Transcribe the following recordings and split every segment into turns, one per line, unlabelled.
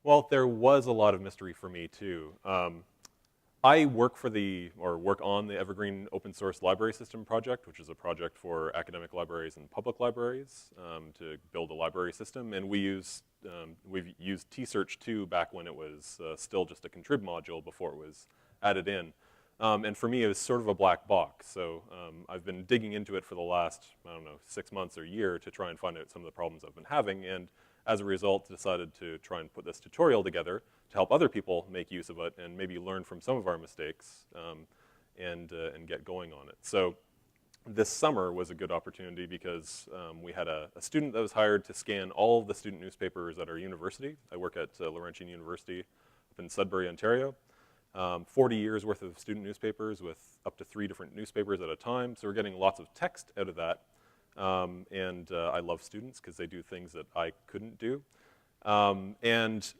Well, there was a lot of mystery for me too. I work on the Evergreen Open Source Library System project, which is a project for academic libraries and public libraries to build a library system. And we've used tsearch too back when it was still just a contrib module before it was added in. And for me, it was sort of a black box. So I've been digging into it for the last, 6 months or a year to try and find out some of the problems I've been having. And as a result, decided to try and put this tutorial together to help other people make use of it and maybe learn from some of our mistakes and get going on it. So this summer was a good opportunity because we had a student that was hired to scan all of the student newspapers at our university. I work at Laurentian University up in Sudbury, Ontario. 40 years worth of student newspapers with up to 3 different newspapers at a time. So we're getting lots of text out of that. I love students because they do things that I couldn't do. And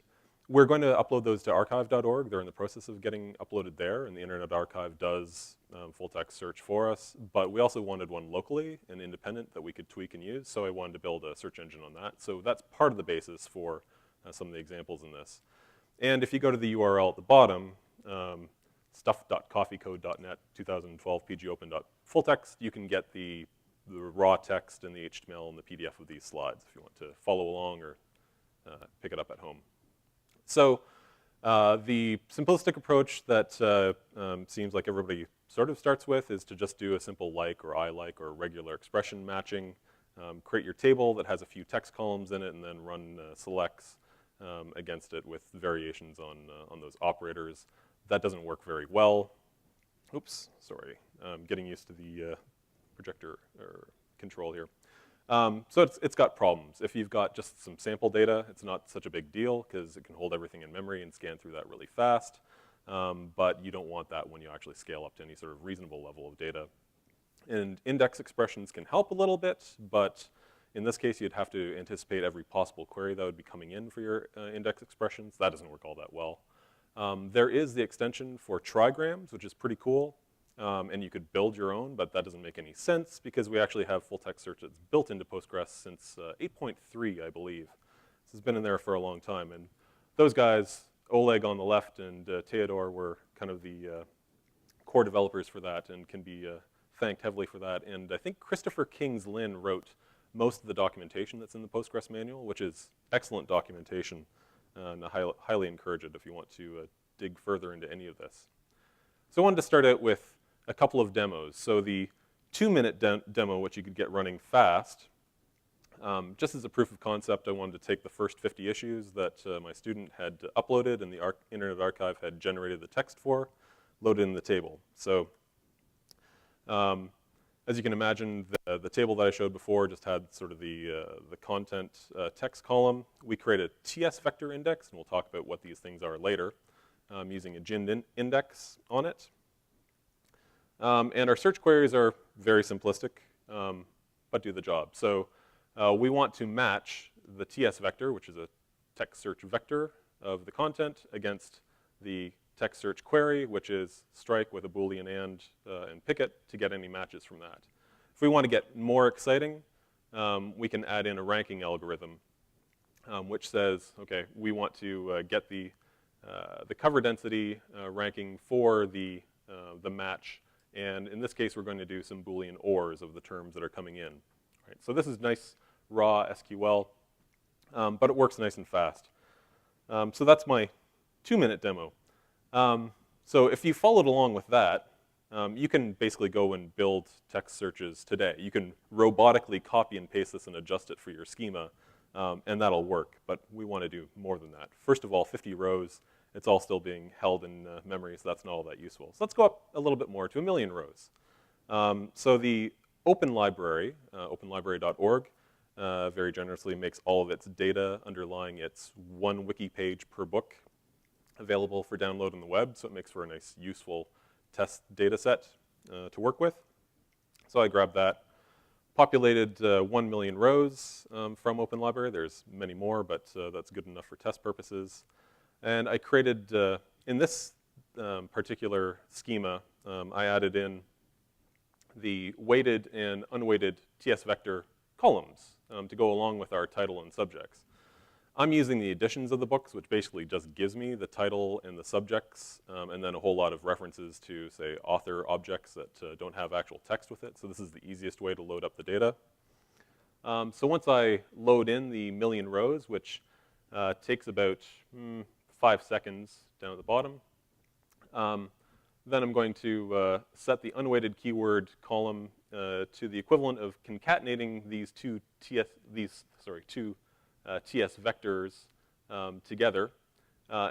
we're going to upload those to archive.org. They're in the process of getting uploaded there, and the Internet Archive does full text search for us. But we also wanted one locally and independent that we could tweak and use, so I wanted to build a search engine on that. So that's part of the basis for some of the examples in this. And if you go to the URL at the bottom, stuff.coffeecode.net 2012 pgopen.fulltext, you can get the raw text and the HTML and the PDF of these slides if you want to follow along or pick it up at home. So the simplistic approach that seems like everybody sort of starts with is to just do a simple like or I like or regular expression matching. Create your table that has a few text columns in it and then run selects against it with variations on those operators. That doesn't work very well. Oops, sorry. Getting used to the projector or control here. So it's got problems. If you've got just some sample data, it's not such a big deal because it can hold everything in memory and scan through that really fast. But you don't want that when you actually scale up to any sort of reasonable level of data. And index expressions can help a little bit, but in this case, you'd have to anticipate every possible query that would be coming in for your index expressions. That doesn't work all that well. There is the extension for trigrams, which is pretty cool. And you could build your own, but that doesn't make any sense because we actually have full text search that's built into Postgres since 8.3, I believe. This has been in there for a long time. And those guys, Oleg on the left and Theodore, were kind of the core developers for that and can be thanked heavily for that. And I think Christopher Kings-Lynn wrote most of the documentation that's in the Postgres manual, which is excellent documentation. And I highly encourage it if you want to dig further into any of this. So I wanted to start out with a couple of demos. So the 2-minute demo, which you could get running fast, just as a proof of concept, I wanted to take the first 50 issues that my student had uploaded and the Internet Archive had generated the text for, load it in the table. So as you can imagine, the table that I showed before just had sort of the content text column. We create a tsvector index, and we'll talk about what these things are later, using a GIND index on it. And our search queries are very simplistic, but do the job. So we want to match the tsvector, which is a text search vector of the content, against the text search query, which is strike with a Boolean and picket to get any matches from that. If we want to get more exciting, we can add in a ranking algorithm, which says, okay, we want to get the cover density ranking for the match. And in this case, we're going to do some Boolean ORs of the terms that are coming in. Right, so this is nice, raw SQL, but it works nice and fast. So that's my 2-minute demo. So if you followed along with that, you can basically go and build text searches today. You can robotically copy and paste this and adjust it for your schema, and that'll work. But we want to do more than that. First of all, 50 rows. It's all still being held in memory, so that's not all that useful. So let's go up a little bit more to 1,000,000 rows. So the Open Library, openlibrary.org, very generously makes all of its data underlying its 1 wiki page per book available for download on the web, so it makes for a nice, useful test data set to work with. So I grabbed that, populated 1,000,000 rows from Open Library. There's many more, but that's good enough for test purposes. And I created, in this particular schema, I added in the weighted and unweighted tsvector columns to go along with our title and subjects. I'm using the editions of the books, which basically just gives me the title and the subjects, and then a whole lot of references to, say, author objects that don't have actual text with it. So this is the easiest way to load up the data. So once I load in the million rows, which takes about 5 seconds down at the bottom, then I'm going to set the unweighted keyword column to the equivalent of concatenating these two TS vectors together.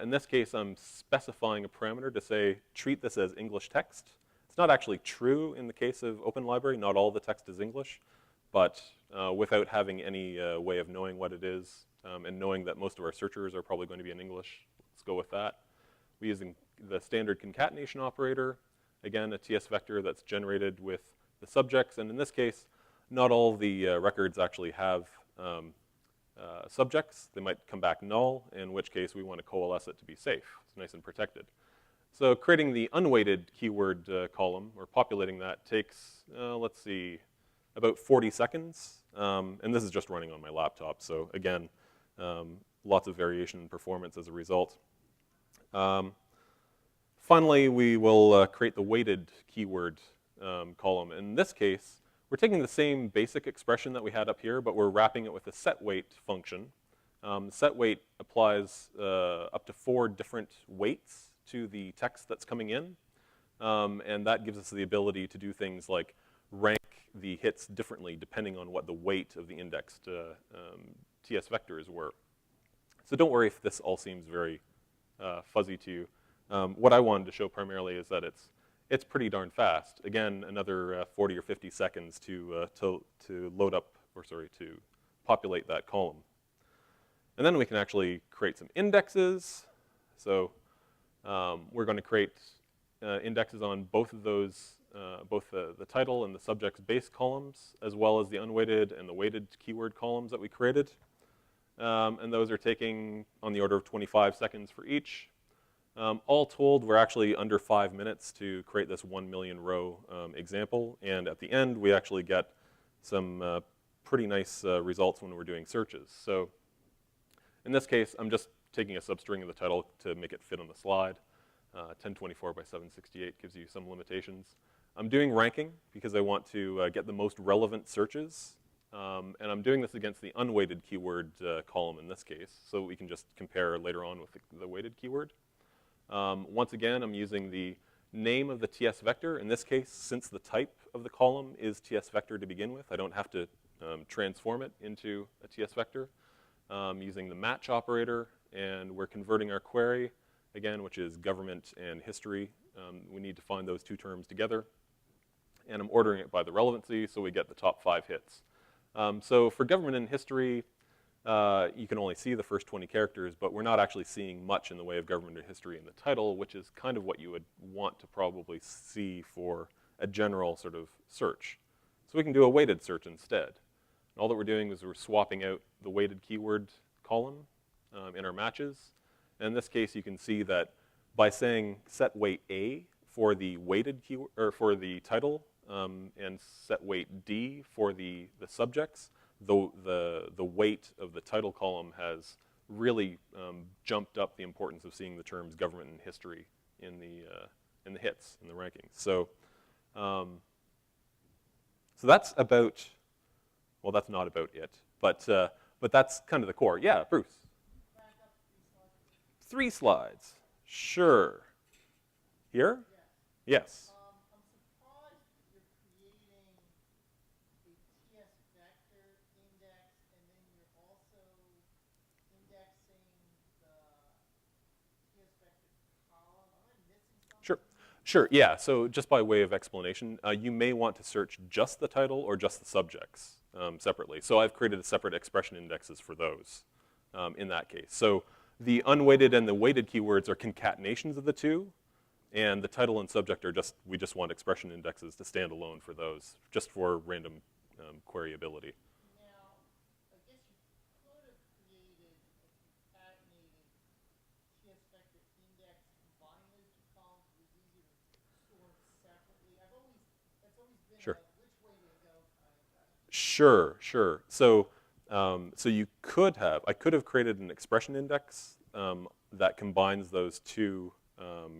In this case, I'm specifying a parameter to say, treat this as English text. It's not actually true in the case of Open Library. Not all the text is English. But without having any way of knowing what it is, and knowing that most of our searchers are probably going to be in English, let's go with that. We're using the standard concatenation operator. Again, a TS vector that's generated with the subjects. And in this case, not all the records actually have subjects. They might come back null, in which case we want to coalesce it to be safe. It's nice and protected. So creating the unweighted keyword column, or populating that, takes, let's see, about 40 seconds. And this is just running on my laptop. So again, lots of variation in performance as a result. Finally, we will create the weighted keyword column. In this case, we're taking the same basic expression that we had up here, but we're wrapping it with a setWeight function. SetWeight applies up to 4 different weights to the text that's coming in. And that gives us the ability to do things like rank the hits differently depending on what the weight of the indexed TS vectors were. So don't worry if this all seems very fuzzy to you. What I wanted to show primarily is that it's pretty darn fast. Again, another 40 or 50 seconds to load up, to populate that column. And then we can actually create some indexes. So we're going to create indexes on both of those, both the title and the subject's base columns, as well as the unweighted and the weighted keyword columns that we created. And those are taking on the order of 25 seconds for each. All told, we're actually under 5 minutes to create this 1 million row example. And at the end, we actually get some pretty nice results when we're doing searches. So in this case, I'm just taking a substring of the title to make it fit on the slide. 1024 by 768 gives you some limitations. I'm doing ranking because I want to get the most relevant searches. And I'm doing this against the unweighted keyword column in this case, so we can just compare later on with the weighted keyword. Once again, I'm using the name of the TS vector. In this case, since the type of the column is TS vector to begin with, I don't have to transform it into a TS vector. Using the match operator, and we're converting our query, again, which is government and history. We need to find those 2 terms together. And I'm ordering it by the relevancy, so we get the top 5 hits. So for government and history, you can only see the first 20 characters, but we're not actually seeing much in the way of government or history in the title, which is kind of what you would want to probably see for a general sort of search. So we can do a weighted search instead. And all that we're doing is we're swapping out the weighted keyword column in our matches. And in this case, you can see that by saying set weight A for the weighted keyword, or for the title, and set weight D for the subjects, the weight of the title column has really jumped up the importance of seeing the terms government and history in the hits, in the rankings. So, so that's about, well, that's not about it, but that's kind of the core. Yeah, Bruce.
Back up
3 slides. Sure. Here? Yes.
I'm surprised you're creating a TS vector index, and then you're also indexing the TS vector column. Am I missing something?
Sure. Sure, yeah. So just by way of explanation, you may want to search just the title or just the subjects separately. So I've created separate expression indexes for those in that case. So the unweighted and the weighted keywords are concatenations of the 2. And the title and subject are we just want expression indexes to stand alone for those, just for random queryability.
Now, I guess you could have created a concatenated TS vector index, combining those 2 columns. It was easier to store them separately. That's always been
Sure.
a which way to go kind of question.
Sure, sure. So So I could have created an expression index that combines those two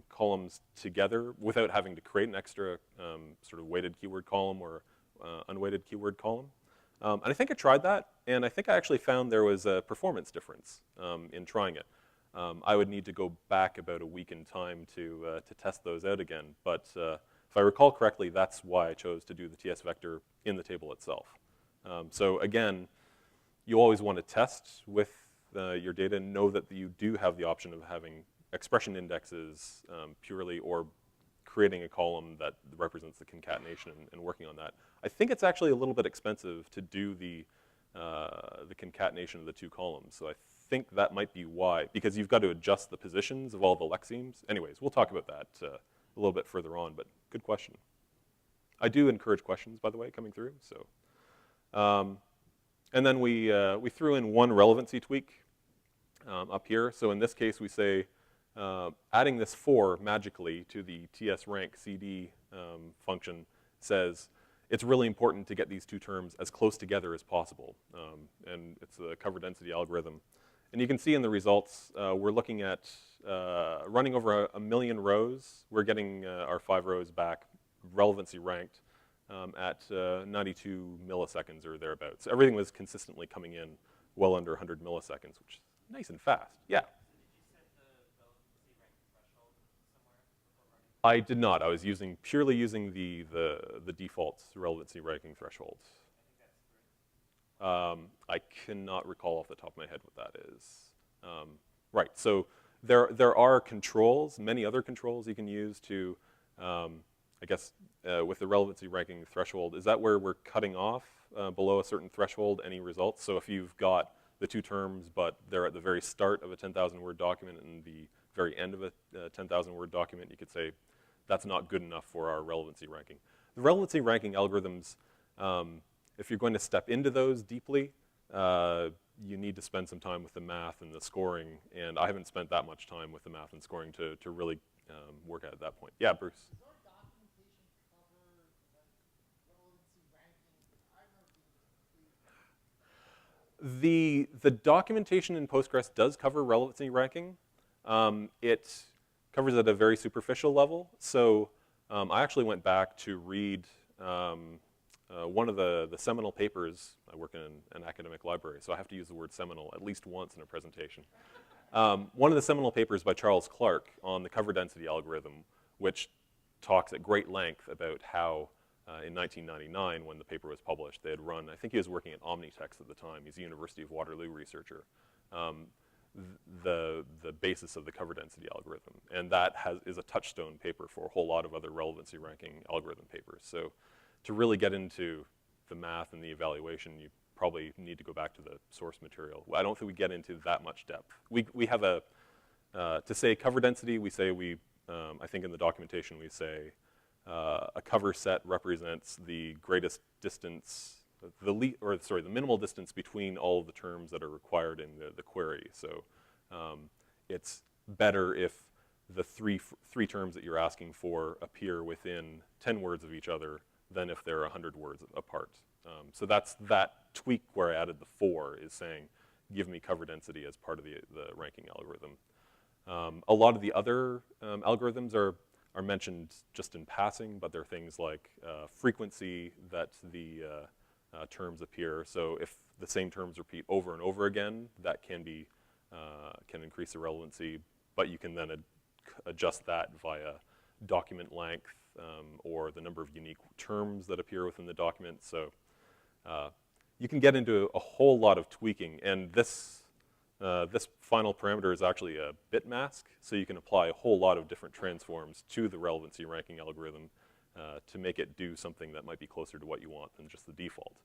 columns together without having to create an extra sort of weighted keyword column or unweighted keyword column. And I think I tried that, and I think I actually found there was a performance difference in trying it. I would need to go back about a week in time to test those out again, but if I recall correctly, that's why I chose to do the tsvector in the table itself. So again, you always want to test with your data and know that you do have the option of having expression indexes purely, or creating a column that represents the concatenation and working on that. I think it's actually a little bit expensive to do the concatenation of the two columns. So I think that might be why, because you've got to adjust the positions of all the lexemes. Anyways, we'll talk about that a little bit further on, but good question. I do encourage questions, by the way, coming through. So, and then we threw in one relevancy tweak up here. So in this case, we say, adding this for magically to the tsRankCD function says it's really important to get these two terms as close together as possible. And it's a cover density algorithm. And you can see in the results, we're looking at running over a million rows. We're getting our 5 rows back, relevancy ranked, at 92 milliseconds or thereabouts. So everything was consistently coming in well under 100 milliseconds, which is nice and fast. Yeah? I did not. I was purely using the default relevancy ranking threshold. I cannot recall off the top of my head what that is. Right. So there are controls, many other controls you can use to, I guess, with the relevancy ranking threshold. Is that where we're cutting off below a certain threshold any results? So if you've got the two terms, but they're at the very start of a 10,000 word document and the very end of a 10,000 word document, you could say, that's not good enough for our relevancy ranking. The relevancy ranking algorithms, if you're going to step into those deeply, you need to spend some time with the math and the scoring, and I haven't spent that much time with the math and scoring to really work at that point. Yeah, Bruce?
Does our documentation cover relevancy ranking? I remember being
The documentation in Postgres does cover relevancy ranking. It covers at a very superficial level. So I actually went back to read one of the seminal papers. I work in an academic library, so I have to use the word seminal at least once in a presentation. One of the seminal papers by Charles Clark on the cover density algorithm, which talks at great length about how in 1999, when the paper was published, they had run, I think he was working at Omnitext at the time, he's a University of Waterloo researcher, the basis of the cover density algorithm. And that is a touchstone paper for a whole lot of other relevancy ranking algorithm papers. So to really get into the math and the evaluation, you probably need to go back to the source material. I don't think we get into that much depth. We have to say cover density, we say I think in the documentation we say a cover set represents the greatest distance, the minimal distance between all of the terms that are required in the query. So it's better if the three terms that you're asking for appear within 10 words of each other than if they're 100 words apart. So that's that tweak where I added the for is saying, give me cover density as part of the ranking algorithm. A lot of the other algorithms are mentioned just in passing, but they're things like frequency that the terms appear. So if the same terms repeat over and over again, that can increase the relevancy, but you can then adjust that via document length or the number of unique terms that appear within the document. So you can get into a whole lot of tweaking, and this final parameter is actually a bit mask, so you can apply a whole lot of different transforms to the relevancy ranking algorithm to make it do something that might be closer to what you want than just the default.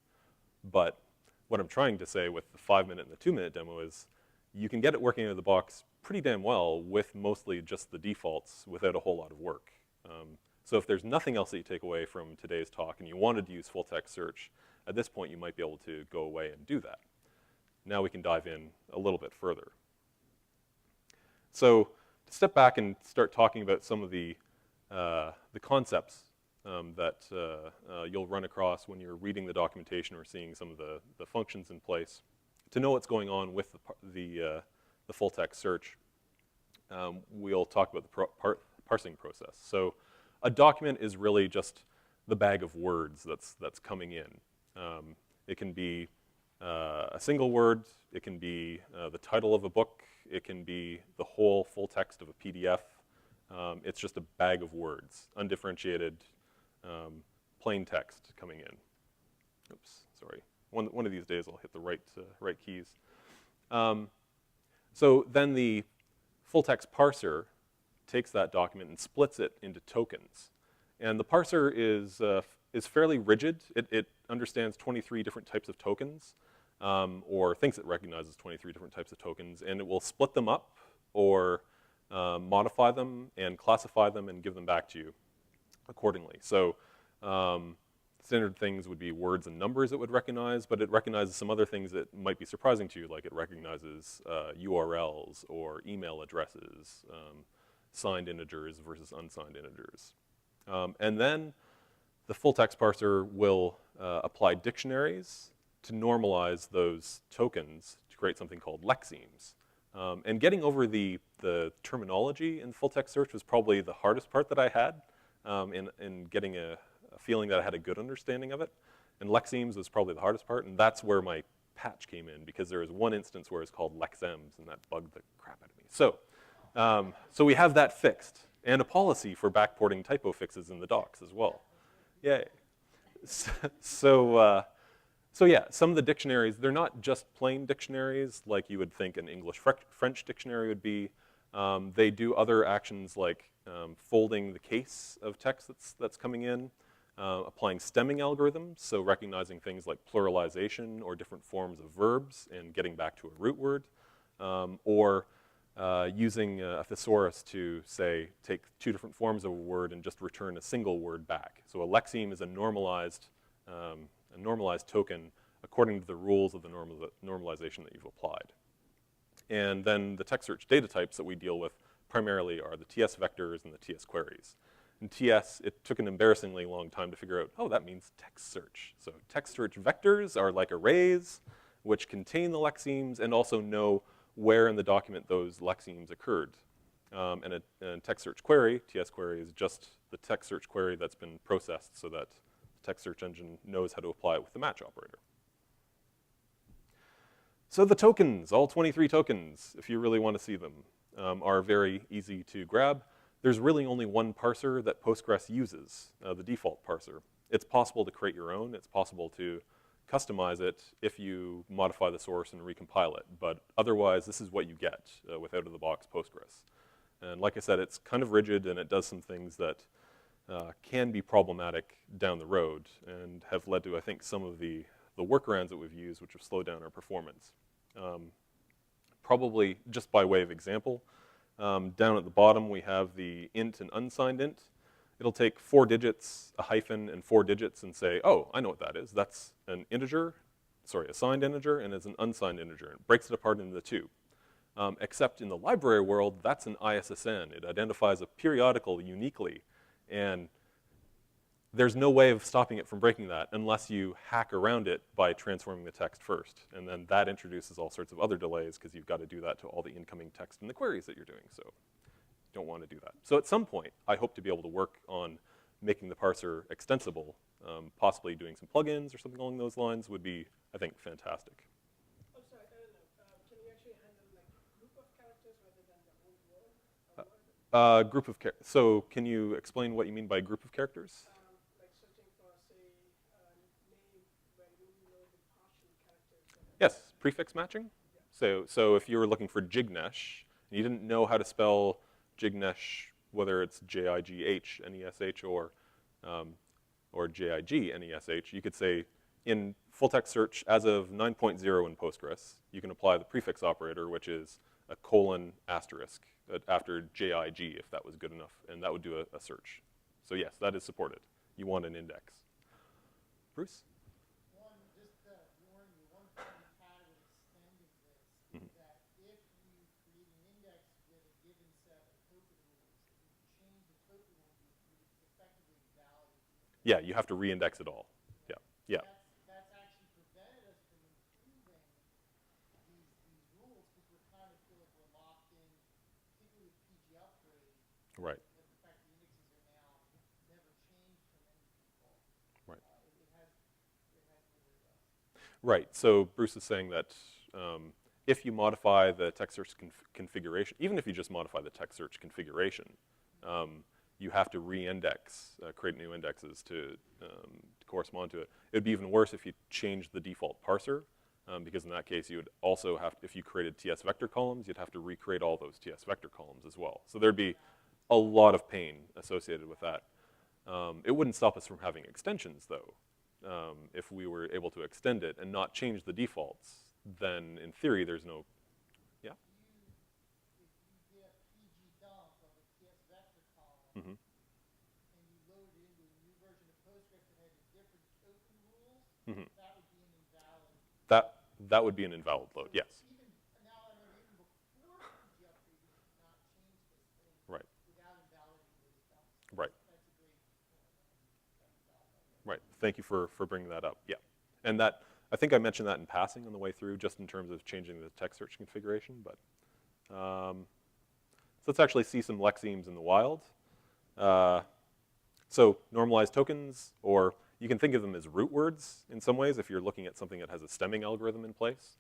But what I'm trying to say with the 5-minute and the 2-minute demo is you can get it working out of the box pretty damn well with mostly just the defaults without a whole lot of work. So if there's nothing else that you take away from today's talk and you wanted to use full text search, at this point you might be able to go away and do that. Now we can dive in a little bit further. So to step back and start talking about some of the concepts that you'll run across when you're reading the documentation or seeing some of the functions in place to know what's going on with the full text search. We'll talk about the parsing process. So a document is really just the bag of words that's coming in. It can be a single word, it can be the title of a book, it can be the whole full text of a PDF. It's just a bag of words, undifferentiated, plain text coming in. Oops, sorry. One of these days I'll hit the right keys. So then the full text parser takes that document and splits it into tokens. And the parser is fairly rigid. It understands 23 different types of tokens, or thinks it recognizes 23 different types of tokens, and it will split them up or modify them and classify them and give them back to you accordingly. So standard things would be words and numbers it would recognize, but it recognizes some other things that might be surprising to you, like it recognizes URLs or email addresses, signed integers versus unsigned integers. And then the full text parser will apply dictionaries to normalize those tokens to create something called lexemes. And getting over the terminology in full text search was probably the hardest part that I had in getting a feeling that I had a good understanding of it. And lexemes was probably the hardest part, and that's where my patch came in, because there was one instance where it's called lexems, and that bugged the crap out of me. So we have that fixed, and a policy for backporting typo fixes in the docs as well. Yay. So yeah, some of the dictionaries, they're not just plain dictionaries like you would think an English-French dictionary would be. They do other actions like folding the case of text that's coming in, applying stemming algorithms, so recognizing things like pluralization or different forms of verbs and getting back to a root word, or using a thesaurus to, say, take two different forms of a word and just return a single word back. So a lexeme is a normalized token according to the rules of the normalization that you've applied. And then the text search data types that we deal with primarily are the tsvectors and the tsqueries. In TS, it took an embarrassingly long time to figure out, oh, that means text search. So text search vectors are like arrays which contain the lexemes and also know where in the document those lexemes occurred. And a text search query, TS query, is just the text search query that's been processed so that the text search engine knows how to apply it with the match operator. So the tokens, all 23 tokens, if you really want to see them, are very easy to grab. There's really only one parser that Postgres uses, the default parser. It's possible to create your own. It's possible to customize it if you modify the source and recompile it. But otherwise, this is what you get with out-of-the-box Postgres. And like I said, it's kind of rigid, and it does some things that can be problematic down the road and have led to, I think, some of the workarounds that we've used which have slowed down our performance. Probably just by way of example, down at the bottom we have the int and unsigned int. It'll take 4 digits, a hyphen, and 4 digits and say, oh, I know what that is. That's an integer, sorry, a signed integer, and it's an unsigned integer. It breaks it apart into the two. Except in the library world, that's an ISSN. It identifies a periodical uniquely, and there's no way of stopping it from breaking that unless you hack around it by transforming the text first. And then that introduces all sorts of other delays because you've got to do that to all the incoming text in the queries that you're doing. So you don't want to do that. So at some point, I hope to be able to work on making the parser extensible. Possibly doing some plugins or something along those lines would be, I think, fantastic.
Oh, sorry, I don't know. Can you actually handle like group of characters rather than the whole word?
Group of characters. So can you explain what you mean by group of characters?
Like searching for, say, name where you know the partial characters.
Yes, prefix matching. Yeah. So if you were looking for Jignesh, and you didn't know how to spell Jignesh, whether it's Jignesh or Jignesh, you could say in full text search as of 9.0 in Postgres, you can apply the prefix operator, which is a colon asterisk after JIG, if that was good enough, and that would do a search. So yes, that is supported. You want an index. Bruce?
Just to warn you, one thing we had with extending this is that if you create an index with a given set of token rules, if you change the token rules, you effectively validate the
Yeah, you have to reindex it all. Yeah, yeah,
That's actually prevented us from improving these rules because we're kind of feel like we're locked in, particularly with PG upgrade,
right,
that the fact the indexes are now never changed from any default.
right.
It has limited us.
Right. So Bruce is saying that if you modify the text search configuration, even if you just modify the text search configuration, you have to re-index, create new indexes to correspond to it. It would be even worse if you changed the default parser, because in that case you would also have, if you created tsvector columns, you'd have to recreate all those tsvector columns as well. So there'd be a lot of pain associated with that. It wouldn't stop us from having extensions, though. If we were able to extend it and not change the defaults, then in theory there's no, yeah?
If you get PG dump of a TS vector column
Mm-hmm.
and you load it into a new version of Postgres that had a different token rules,
Mm-hmm.
that would be an invalid.
That would be an invalid load,
So
yes.
even now, I mean, even before PG upgrade, we could not change this thing
Right,
without invalidating those dumps.
right,
That's a great point.
right. Thank you for bringing that up, yeah. And that, I think I mentioned that in passing on the way through, just in terms of changing the text search configuration, but so let's actually see some lexemes in the wild. So normalized tokens, or you can think of them as root words in some ways if you're looking at something that has a stemming algorithm in place.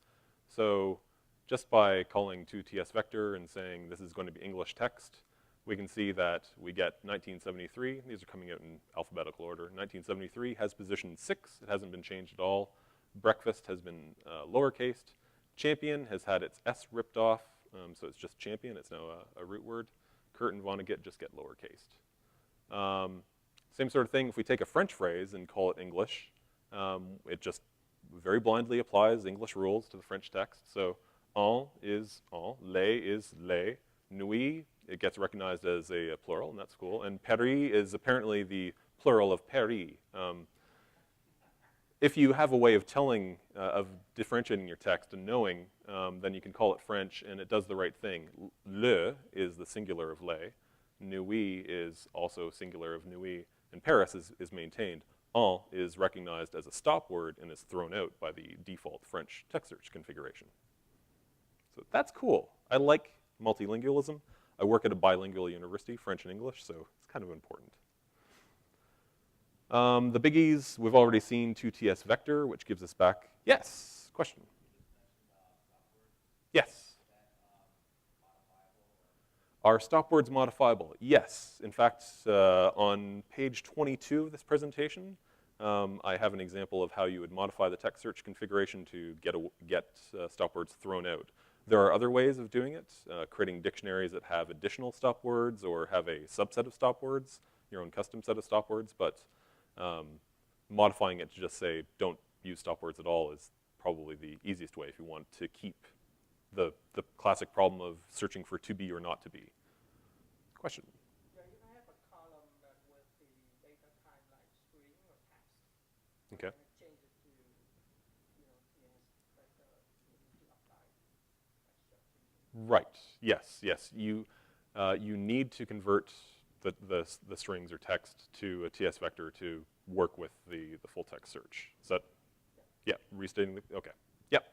So just by calling to tsvector and saying this is going to be English text, we can see that we get 1973. These are coming out in alphabetical order. 1973 has position 6. It hasn't been changed at all. Breakfast has been lowercased. Champion has had its S ripped off, so it's just champion. It's now a root word. Kurt and Vonnegut just get lowercased. Same sort of thing if we take a French phrase and call it English. It just very blindly applies English rules to the French text. So en is en, les is les, nuit, it gets recognized as a plural, and that's cool. And Paris is apparently the plural of Paris. If you have a way of telling, of differentiating your text and knowing, then you can call it French, and it does the right thing. Le is the singular of les. Nuit is also singular of nuit, and Paris is maintained. En is recognized as a stop word and is thrown out by the default French text search configuration. So that's cool. I like multilingualism. I work at a bilingual university, French and English, so it's kind of important. The biggies, we've already seen 2tsvector, which gives us back, yes, question. Yes. Are stopwords modifiable? Yes. In fact, on page 22 of this presentation, I have an example of how you would modify the text search configuration to get stopwords thrown out. There are other ways of doing it, creating dictionaries that have additional stopwords or have a subset of stopwords, your own custom set of stopwords, but modifying it to just say don't use stopwords at all is probably the easiest way if you want to keep the classic problem of searching for to be or not to be. Question?
Yeah, you can have a column that with the data type like string or text.
Okay.
And change it to, TS vector to apply that structure.
Right. Yes. Yes. You need to convert the strings or text to a TS vector to work with the full text search. Is that? Yeah. Restating the. Okay. Yep.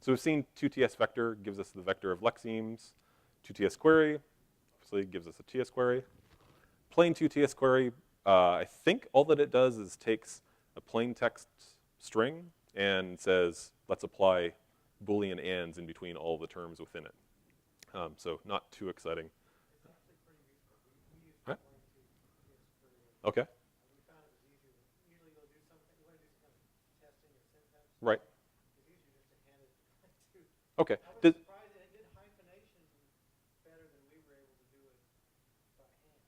So we've seen 2tsvector gives us the vector of lexemes. 2tsquery obviously gives us a TS query. Plain 2tsquery, I think all that it does is takes a plain text string and says, let's apply Boolean ands in between all the terms within it. So not too exciting.
It's actually pretty useful. We use
Right.
plain TS query.
Okay.
We found it was easier. Usually they'll do something, you want to do some kind of testing or syntax.
Right.
It's easier just to hand it to.
Okay.
I was
Did,
surprised that it did hyphenation better than we were able to do it by hand.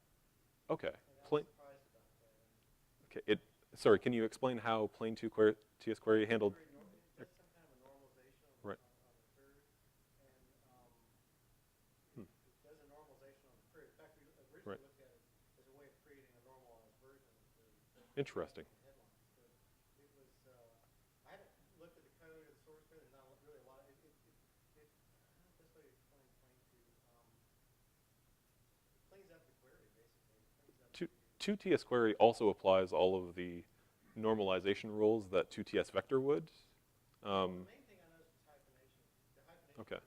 okay.
And I was
Plain.
surprised about that.
Okay. Sorry. Can you explain how plain TS query handled?
It does some kind of a normalization
Right.
on the third, and it does a normalization on the query. In fact, we originally
Right.
looked at it as a way of creating a normalized version of the
Interesting.
headlines. But it was, I haven't looked at the code or the source code. There's not really a lot. I don't know if this way to explain plain to. It cleans up the query basically. It cleans up
tsquery also applies all of the normalization rules that tsvector would.
The main thing I noticed was hyphenation. The hyphenation
Okay.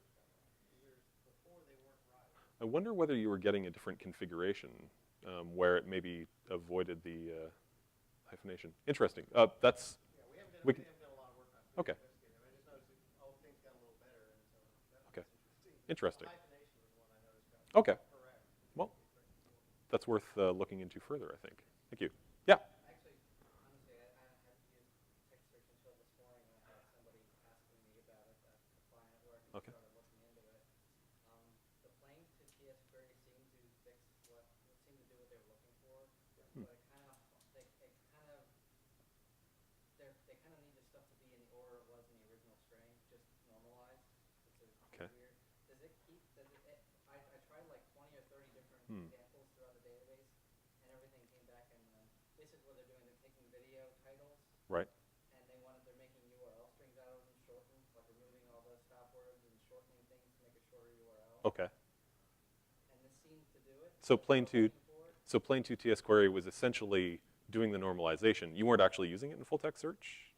rules got wrong. Before they weren't right.
I wonder whether you were getting a different configuration where it maybe avoided the hyphenation. Interesting. That's
Yeah, we haven't
We
done,
can-
we haven't done a lot of work on it.
okay.
Investigating. I just noticed that all things got a little better, and so that
Okay.
was interesting.
Interesting.
The hyphenation was one I noticed got
Okay.
correct.
Well, that's worth looking into further, I think. Thank you. Yeah.
Actually, honestly, I hadn't used text search until this morning. I had somebody asking me about it at the client where I
Okay.
started looking into it. The plain to TS query seemed to fix what seemed to do what they were looking for, but it kind of they kind of need the stuff to be in the order it was in the original string, just normalized. It's
Okay.
weird. Does it keep? I tried like 20 or 30 different examples throughout the database, and everything came back. And this is what they're doing. They're taking video titles,
Right.
and they're making URL strings out of them, shortened, like removing all the stopwords and shortening things to make a shorter URL.
Okay.
And this seems to do it.
So plain
Looking
to
for it.
so plain to tsquery was essentially doing the normalization. You weren't actually using it in full text search,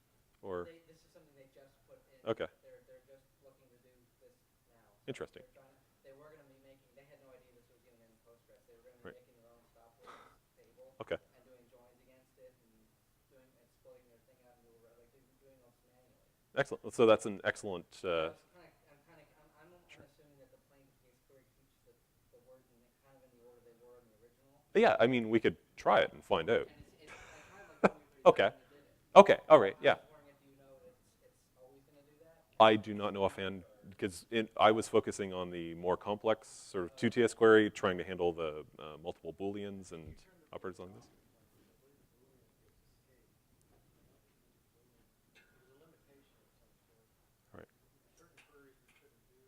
or
This is something they just put in.
Okay.
They're just looking to do this now.
Interesting.
They were going to be making. They had no idea this was even in Postgres. They were going to be
Right.
making their own stopwords table.
Okay.
And doing joins against it and splitting their thing out into doing those manually.
excellent. So that's an excellent.
I'm assuming that the plain case query keeps the words kind of in the order they were in the original.
Yeah. I mean, we could try it and find out.
And it's kind of like when
Okay.
did it.
Okay. All right. Yeah.
I was wondering if you know it's always going to do that.
I do not know offhand because I was focusing on the more complex sort of 2TS query, trying to handle the multiple Booleans and operators like this. Right.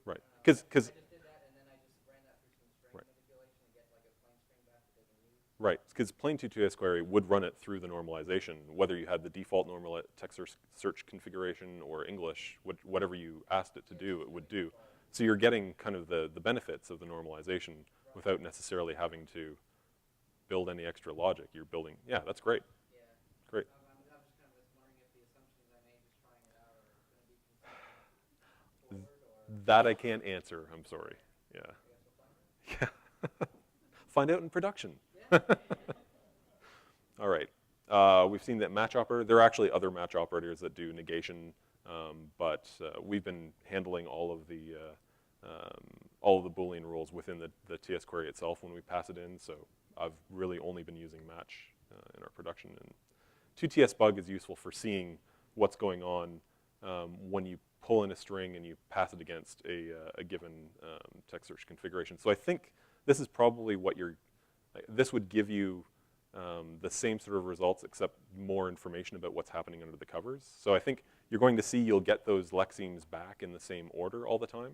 Right. Because
I just did that and then I just ran that through some string
Right.
manipulation to get like a plain string back that they can use.
right, because plain 2TS query would run it through the normalization, whether you had the default normal text search configuration or English, whatever you asked it to do, it would do. So you're getting kind of the benefits of the normalization without necessarily having to build any extra logic. You're building, yeah, that's great.
Yeah.
Great.
I'm just kind of wondering if the assumptions I made just trying it out are going to be consistent forward or
That I can't answer, I'm sorry. Yeah.
I guess we'll find out.
Yeah. Find out in production. All right. We've seen that match operator. There are actually other match operators that do negation, but we've been handling all of the Boolean rules within the TS query itself when we pass it in. So I've really only been using match in our production. And 2TS bug is useful for seeing what's going on when you pull in a string and you pass it against a given text search configuration. So I think this is probably what this would give you the same sort of results except more information about what's happening under the covers. So I think you're going to see you'll get those lexemes back in the same order all the time.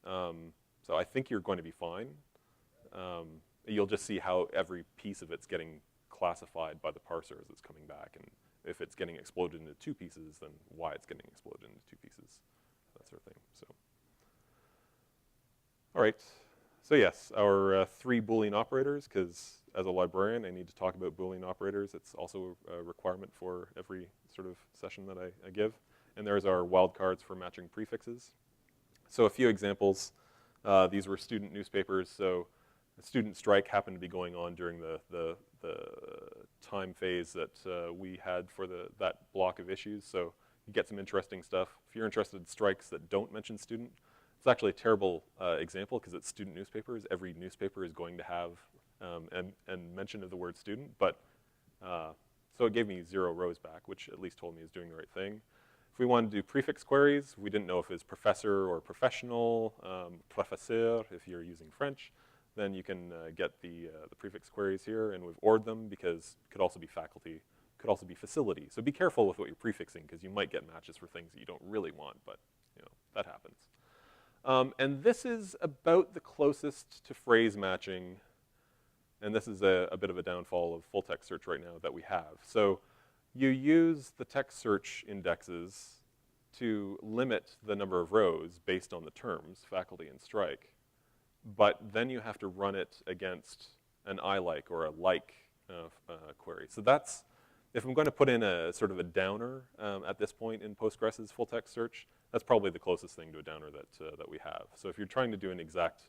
So I think you're going to be fine. You'll just see how every piece of it's getting classified by the parser as it's coming back. And if it's getting exploded into two pieces, then why it's getting exploded into two pieces, that sort of thing. So, all right. So yes, our 3 Boolean operators, because as a librarian, I need to talk about Boolean operators. It's also a requirement for every sort of session that I give. And there's our wildcards for matching prefixes. So a few examples. These were student newspapers. So the student strike happened to be going on during the time phase that we had for that block of issues. So you get some interesting stuff. If you're interested in strikes that don't mention student, it's actually a terrible example because it's student newspapers. Every newspaper is going to have and mention of the word student, but so it gave me 0 rows back, which at least told me it's doing the right thing. If we wanted to do prefix queries, we didn't know if it's professor or professional, professeur if you're using French, then you can get the prefix queries here, and we've ORed them because it could also be faculty, could also be facility. So be careful with what you're prefixing because you might get matches for things that you don't really want, but you know that happens. And this is about the closest to phrase matching, and this is a bit of a downfall of full text search right now that we have. So you use the text search indexes to limit the number of rows based on the terms, faculty and strike, but then you have to run it against an I-like or a like query. So that's, if I'm going to put in a sort of a downer at this point in Postgres's full text search, that's probably the closest thing to a downer that we have. So if you're trying to do an exact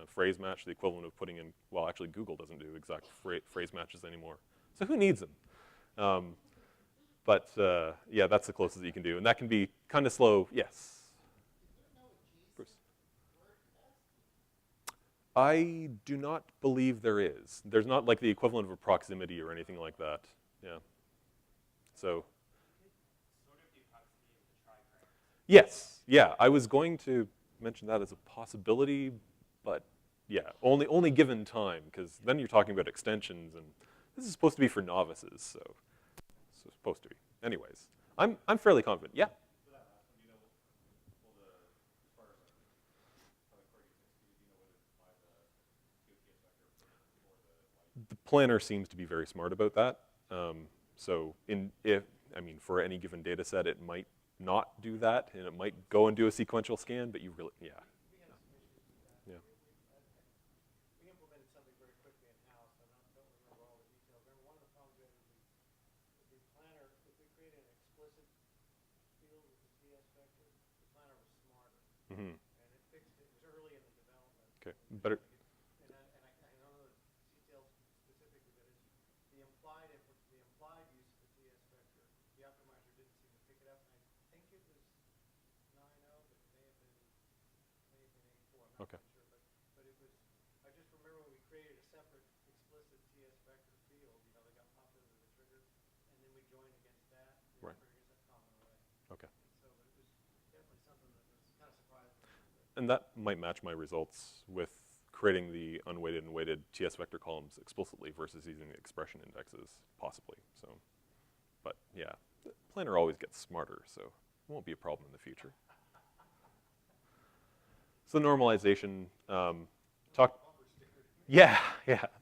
phrase match, the equivalent of putting in, well, actually Google doesn't do exact phrase matches anymore. So who needs them? But yeah, that's the closest you can do. And that can be kind of slow, yes. Bruce. I do not believe there is. There's not like the equivalent of a proximity or anything like that. Yeah. So. Yes. Yeah. I was going to mention that as a possibility, but yeah, only given time, because then you're talking about extensions, and this is supposed to be for novices, so it's supposed to be. Anyways, I'm fairly confident. Yeah. The planner seems to be very smart about that. So for any given data set, it might not do that, and it might go and do a sequential scan, but you really, yeah. Yeah.
We implemented something very quickly in-house. I don't remember all the details. Remember, one of the problems we had with the planner, if we created an explicit field with the tsvector, the planner was smarter.
Mm-hmm.
And it fixed it. It was early in the development.
Okay. Better.
And I don't know the details specifically, but it's the implied use of the tsvector. The optimizer didn't seem to pick it up. And I think it was 9.0, but it may have been 8.4. I'm not
Okay.
sure. But it was, I just remember when we created a separate explicit tsvector field, they got popped into the trigger, and then we joined against that.
Right.
Against that common array.
Okay.
And so it was definitely something that was kind of surprising.
And that might match my results with creating the unweighted and weighted tsvector columns explicitly versus using the expression indexes, possibly. So, but yeah, the planner always gets smarter, so it won't be a problem in the future. So normalization, yeah,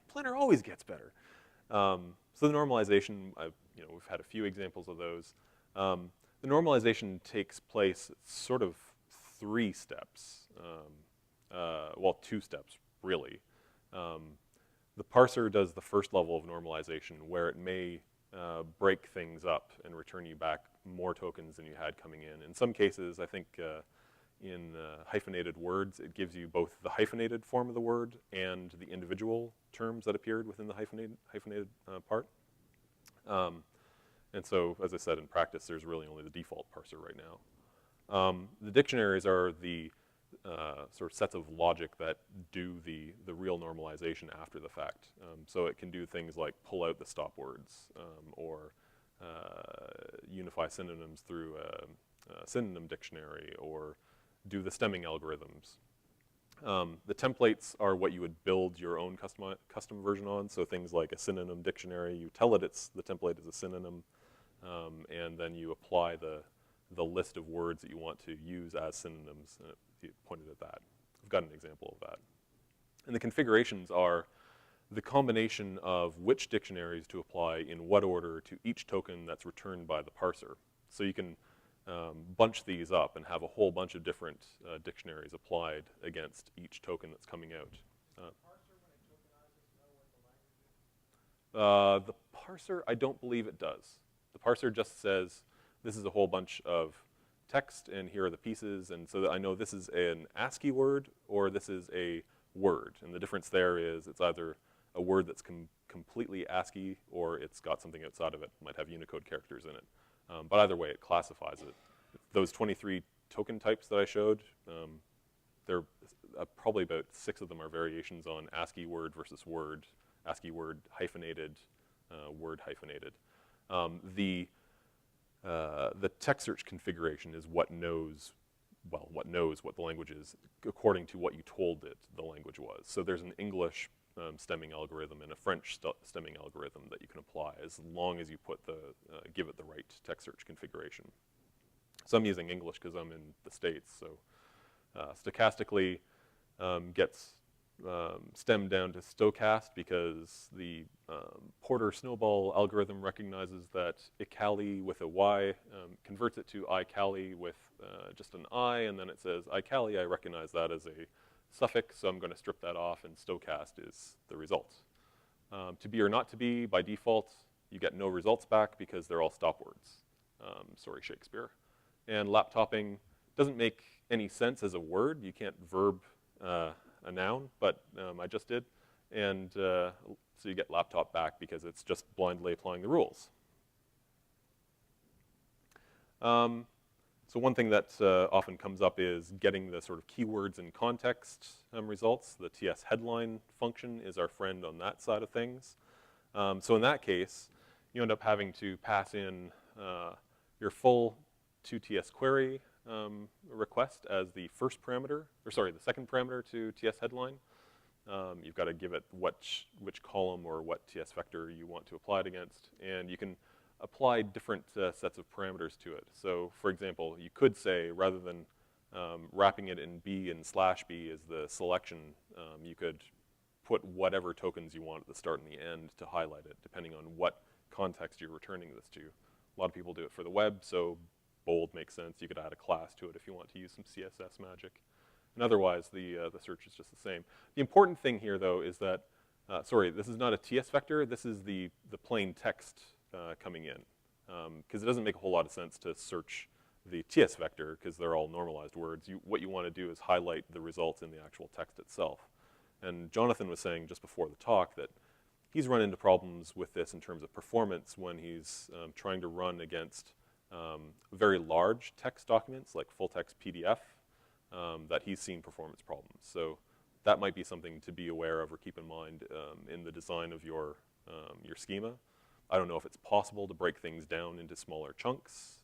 planner always gets better. So the normalization, we've had a few examples of those. The normalization takes place sort of 3 steps, well, 2 steps, really. The parser does the first level of normalization, where it may break things up and return you back more tokens than you had coming in. In some cases, I think in hyphenated words, it gives you both the hyphenated form of the word and the individual terms that appeared within the hyphenated part. And so, as I said, in practice, there's really only the default parser right now. The dictionaries are the sort of sets of logic that do the real normalization after the fact. So it can do things like pull out the stopwords or unify synonyms through a synonym dictionary or do the stemming algorithms. The templates are what you would build your own custom version on. So things like a synonym dictionary, you tell it the template is a synonym, and then you apply the list of words that you want to use as synonyms. You pointed at that. I've got an example of that. And the configurations are the combination of which dictionaries to apply in what order to each token that's returned by the parser. So you can bunch these up and have a whole bunch of different dictionaries applied against each token that's coming out. The parser, I don't believe it does. The parser just says, this is a whole bunch of text, and here are the pieces, and so that I know this is an ASCII word or this is a word. And the difference there is it's either a word that's completely ASCII or it's got something outside of it. It might have Unicode characters in it. But either way, it classifies it. Those 23 token types that I showed, there probably about 6 of them are variations on ASCII word versus word, ASCII word hyphenated, word hyphenated. The text search configuration is what knows what the language is according to what you told it the language was. So there's an English stemming algorithm and a French stemming algorithm that you can apply as long as you give it the right text search configuration. So I'm using English because I'm in the States. So stochastically gets stemmed down to stocast because the Porter snowball algorithm recognizes that icali with a y converts it to icali with just an I, and then it says icali, I recognize that as a suffix, so I'm going to strip that off, and stocast is the result. To be or not to be, by default, you get no results back because they're all stopwords. Sorry, Shakespeare. And laptopping doesn't make any sense as a word. You can't verb a noun, but I just did. And so you get laptop back because it's just blindly applying the rules. So one thing that often comes up is getting the sort of keywords and context results. The TS headline function is our friend on that side of things. So in that case, you end up having to pass in your full 2TS query request as the first parameter, or sorry, the second parameter to TS headline. You've got to give it which column or what TS vector you want to apply it against, and you can apply different sets of parameters to it. So, for example, you could say, rather than wrapping it in B and /B as the selection, you could put whatever tokens you want at the start and the end to highlight it, depending on what context you're returning this to. A lot of people do it for the web, so bold makes sense. You could add a class to it if you want to use some CSS magic. And otherwise, the search is just the same. The important thing here, though, is that, sorry, this is not a TS vector. This is the plain text coming in, because it doesn't make a whole lot of sense to search the TS vector because they're all normalized words. What you want to do is highlight the results in the actual text itself. And Jonathan was saying just before the talk that he's run into problems with this in terms of performance when he's trying to run against very large text documents like full-text PDF, that he's seen performance problems. So that might be something to be aware of or keep in mind in the design of your schema. I don't know if it's possible to break things down into smaller chunks.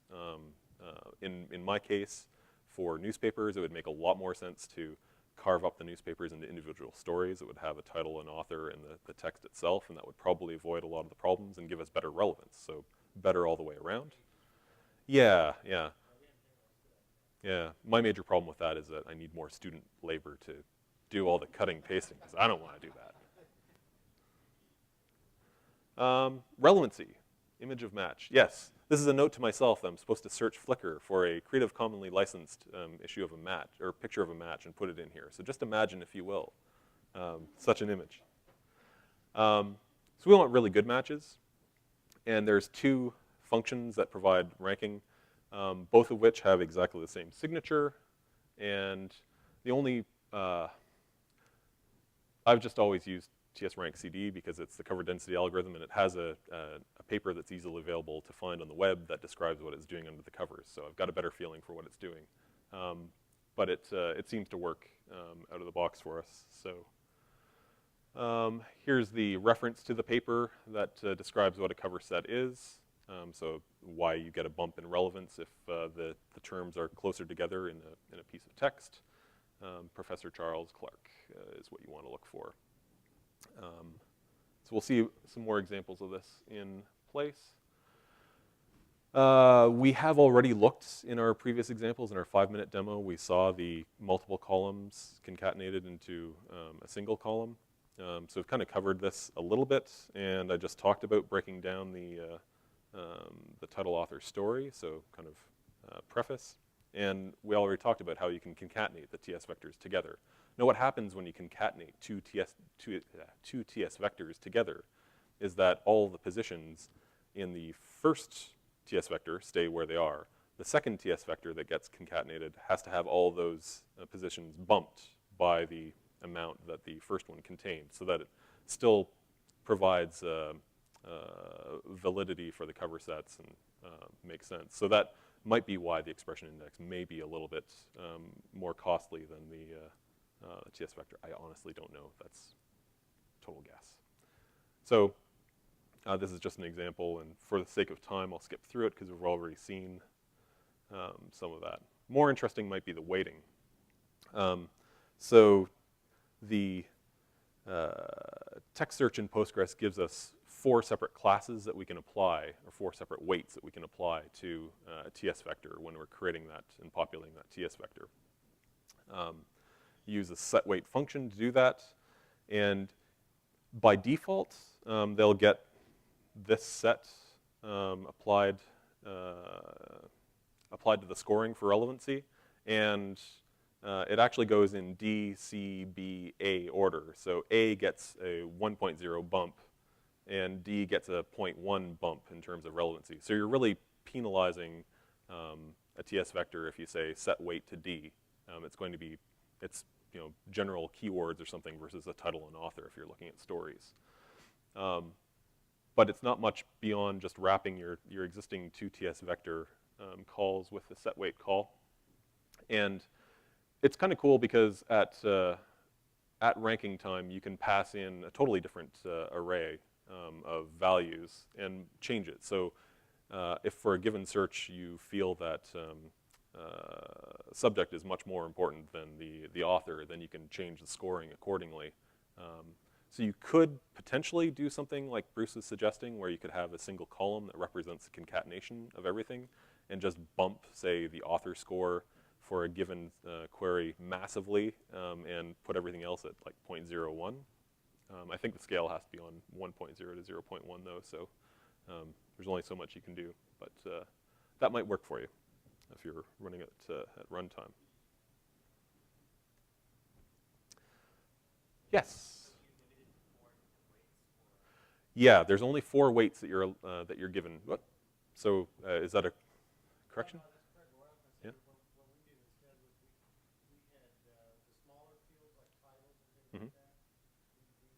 In my case, for newspapers, it would make a lot more sense to carve up the newspapers into individual stories. It would have a title and author and the text itself, and that would probably avoid a lot of the problems and give us better relevance. So better all the way around. Yeah. My major problem with that is that I need more student labor to do all the cutting, pasting, because I don't want to do that. Relevancy, image of match. Yes, this is a note to myself that I'm supposed to search Flickr for a Creative Commonly licensed issue of a match, or picture of a match, and put it in here. So just imagine, if you will, such an image. So we want really good matches, and there's two functions that provide ranking, both of which have exactly the same signature, and the only, I've just always used tsrankcd because it's the cover density algorithm, and it has a paper that's easily available to find on the web that describes what it's doing under the covers. So I've got a better feeling for what it's doing. But it seems to work out of the box for us. So here's the reference to the paper that describes what a cover set is. So why you get a bump in relevance if the terms are closer together in a piece of text. Professor Charles Clark is what you want to look for. So we'll see some more examples of this in place. We have already looked in our previous examples. In our 5-minute demo, we saw the multiple columns concatenated into a single column. So we've kind of covered this a little bit, and I just talked about breaking down the title author story, so kind of preface. And we already talked about how you can concatenate the TS vectors together. Now what happens when you concatenate two TS vectors together is that all the positions in the first TS vector stay where they are. The second TS vector that gets concatenated has to have all those positions bumped by the amount that the first one contained, so that it still provides validity for the cover sets and makes sense. So that might be why the expression index may be a little bit more costly than the TS vector. I honestly don't know. That's total guess. So this is just an example, and for the sake of time, I'll skip through it because we've already seen some of that. More interesting might be the weighting. So the text search in Postgres gives us 4 separate classes that we can apply, or 4 separate weights that we can apply to a TS vector when we're creating that and populating that TS vector. Use a set weight function to do that, and by default, they'll get this set applied to the scoring for relevancy, and it actually goes in D, C, B, A order. So A gets a 1.0 bump and D gets a 0.1 bump in terms of relevancy. So you're really penalizing a TS vector if you say set weight to D. It's going to be, it's general keywords or something versus a title and author if you're looking at stories. But it's not much beyond just wrapping your existing 2TS vector calls with the set weight call. And it's kind of cool because at ranking time, you can pass in a totally different array of values and change it. So if for a given search you feel that subject is much more important than the author, then you can change the scoring accordingly. So you could potentially do something like Bruce is suggesting, where you could have a single column that represents the concatenation of everything, and just bump, say, the author score for a given query massively, and put everything else at like 0.01. I think the scale has to be on 1.0 to 0.1 though, so there's only so much you can do. But that might work for you if you're running it at runtime. Yes. Yeah, there's only 4 weights that you're given. What? So is that a correction?
No, that's correct. What I was going to say,
Yeah.
what we did instead was we had the smaller fields like titles and things like that.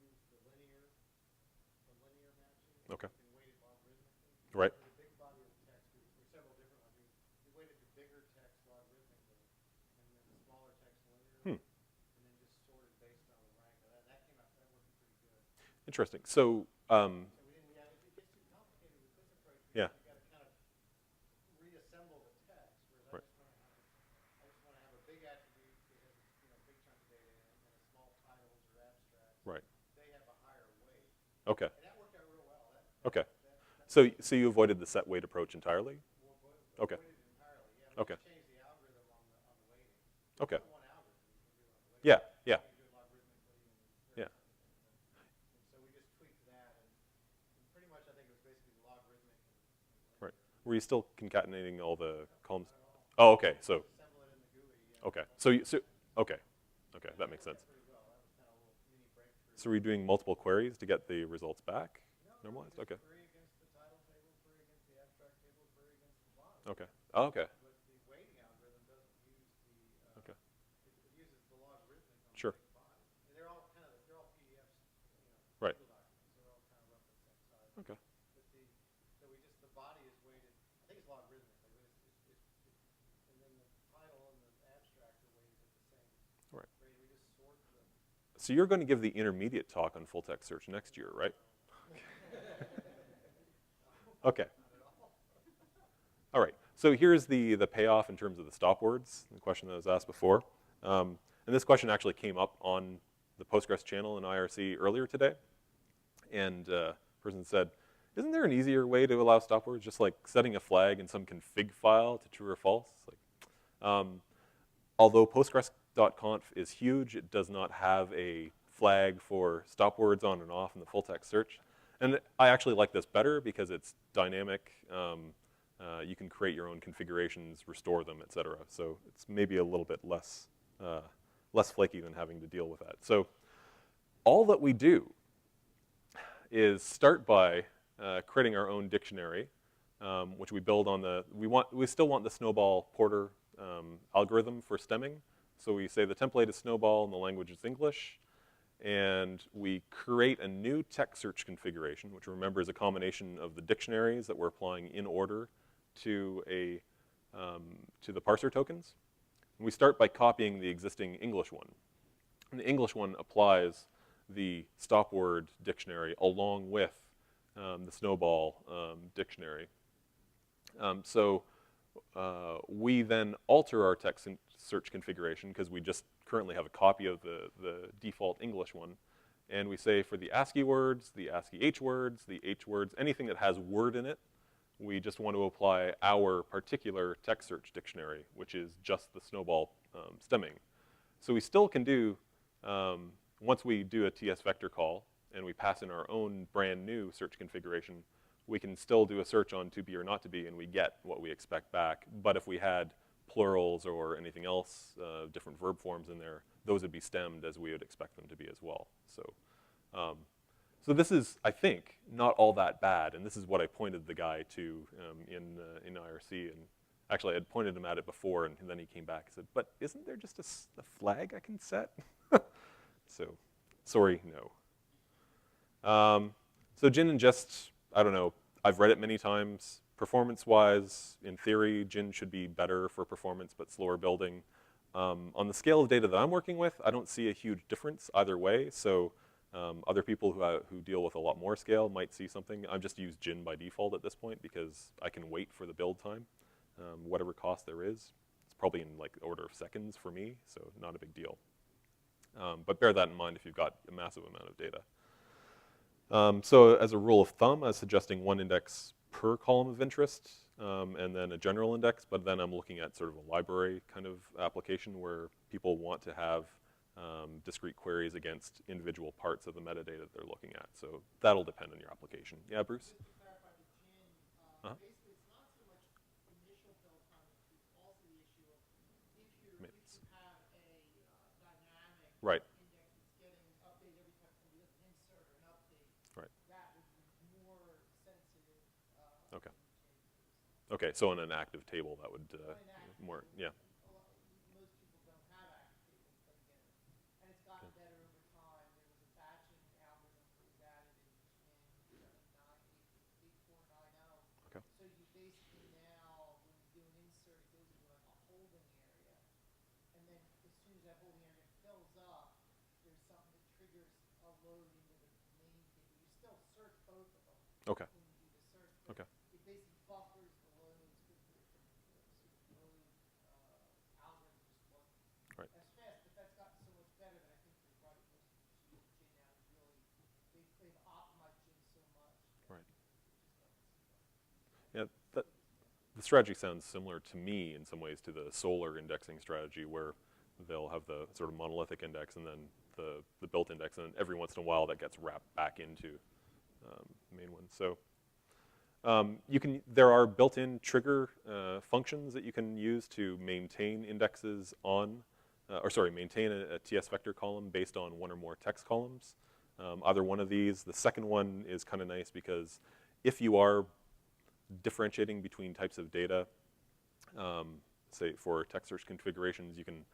We used the linear matching.
Okay.
And weighted logarithmically.
Right.
For the big body of the text, there's several different ones. We weighted the bigger text logarithmically, and then the smaller text linearly, and then just sorted based on the rank of that. That came out, that worked pretty good.
Interesting. So
So we didn't, if it gets too complicated with this approach,
Yeah.
you got to kind of reassemble the text. Whereas
Right.
I just want to have a big attribute that has a big chunk of data in it, and a small titles or abstracts.
Right.
They have a higher weight,
Okay.
and that worked out real well.
Okay. So you avoided the set weight approach entirely? Okay.
Avoided it entirely. Yeah.
Okay.
We just changed the algorithm on the weighting.
Okay.
It's one algorithm you can do on the weighting.
Yeah. Yeah.
You can do it logarithmically and
Yeah.
and so we just tweaked that, and pretty much I think it was basically logarithmic.
Right. Were you still concatenating all the columns? Oh, okay. So
Assemble it in the GUI.
okay. So okay. Okay, that makes sense.
Pretty well. That was kind of a little mini breakthrough.
So were you doing multiple queries to get the results back? Normalized? Okay.
Query against the title table, query against the abstract table, query against the body.
Okay. Oh, okay.
But the weighting algorithm doesn't use the.
Okay.
It uses the logarithmic on
Sure.
the body. And they're all PDFs.
Right.
Google documents. They're all kind of roughly the same size.
Okay.
But so the body is weighted. I think it's logarithmically, but and then the title and the abstract are weighted at the same
Right.
rate. We just sort the.
So you're going to give the intermediate talk on full text search next year, right? Okay. All right. So here's the payoff in terms of the stopwords, the question that was asked before. And this question actually came up on the Postgres channel in IRC earlier today. And a person said, isn't there an easier way to allow stopwords, just like setting a flag in some config file to true or false? Like, although Postgres.conf is huge, it does not have a flag for stopwords on and off in the full text search. And I actually like this better because it's dynamic. You can create your own configurations, restore them, et cetera. So it's maybe a little bit less flaky than having to deal with that. So all that we do is start by creating our own dictionary, which we build on we still want the snowball porter algorithm for stemming. So we say the template is snowball and the language is English. And we create a new text search configuration, which remember is a combination of the dictionaries that we're applying in order to the parser tokens. And we start by copying the existing English one. And the English one applies the stopword dictionary along with the snowball dictionary. So we then alter our text search configuration because we just currently have a copy of the default English one. And we say for the ASCII words, the ASCII H words, the H words, anything that has word in it, we just want to apply our particular text search dictionary, which is just the snowball stemming. So we still can do, once we do a tsvector call and we pass in our own brand new search configuration, we can still do a search on to be or not to be and we get what we expect back. But if we had plurals or anything else, different verb forms in there, those would be stemmed as we would expect them to be as well. So, So this is, I think, not all that bad, and this is what I pointed the guy to in IRC, and actually I had pointed him at it before, and then he came back and said, but isn't there just a flag I can set? So, sorry, no. So gin ingest, I don't know, I've read it many times. Performance-wise, in theory, gin should be better for performance, but slower building. On the scale of data that I'm working with, I don't see a huge difference either way, so other people who deal with a lot more scale might see something. I've just used gin by default at this point because I can wait for the build time, whatever cost there is. It's probably in like the order of seconds for me, so not a big deal. But bear that in mind if you've got a massive amount of data. So as a rule of thumb, I was suggesting one index per column of interest, and then a general index, but then I'm looking at sort of a library kind of application where people want to have discrete queries against individual parts of the metadata that they're looking at. So that'll depend on your application. Yeah, Bruce?
Just to clarify the gin,
Uh-huh.
basically it's not so much initial build time, it's also the issue of if you have a dynamic
Right.
index that's getting updated every time somebody does an insert or an update,
Right.
that would be more sensitive
Okay.
to changes.
Okay, so in an active table, that would more, yeah.
Most people don't have active tables, but again, and it's gotten better over time. There was a batching algorithm that was added in 8490.
Okay.
So you basically now, when you do an insert, it goes into like a holding area, and then as soon as that holding area fills up, there's something that triggers a load into the main table. You still search both of them
Okay.
when you do the search, but
Okay.
it basically buffers the loads because the sort of load algorithm just wasn't
Right.
as fast. But that's gotten so much better that I think you're right. Most people use Gin now is really they've optimized Gin so much. That
Right.
you just don't see
Yeah, the strategy sounds similar to me in some ways to the Solr indexing strategy where they'll have the sort of monolithic index and then the built index, and then every once in a while that gets wrapped back into the main one. So there are built-in trigger functions that you can use to maintain indexes on, maintain a tsvector column based on one or more text columns. Either one of these. The second one is kind of nice because if you are differentiating between types of data, say for text search configurations, you can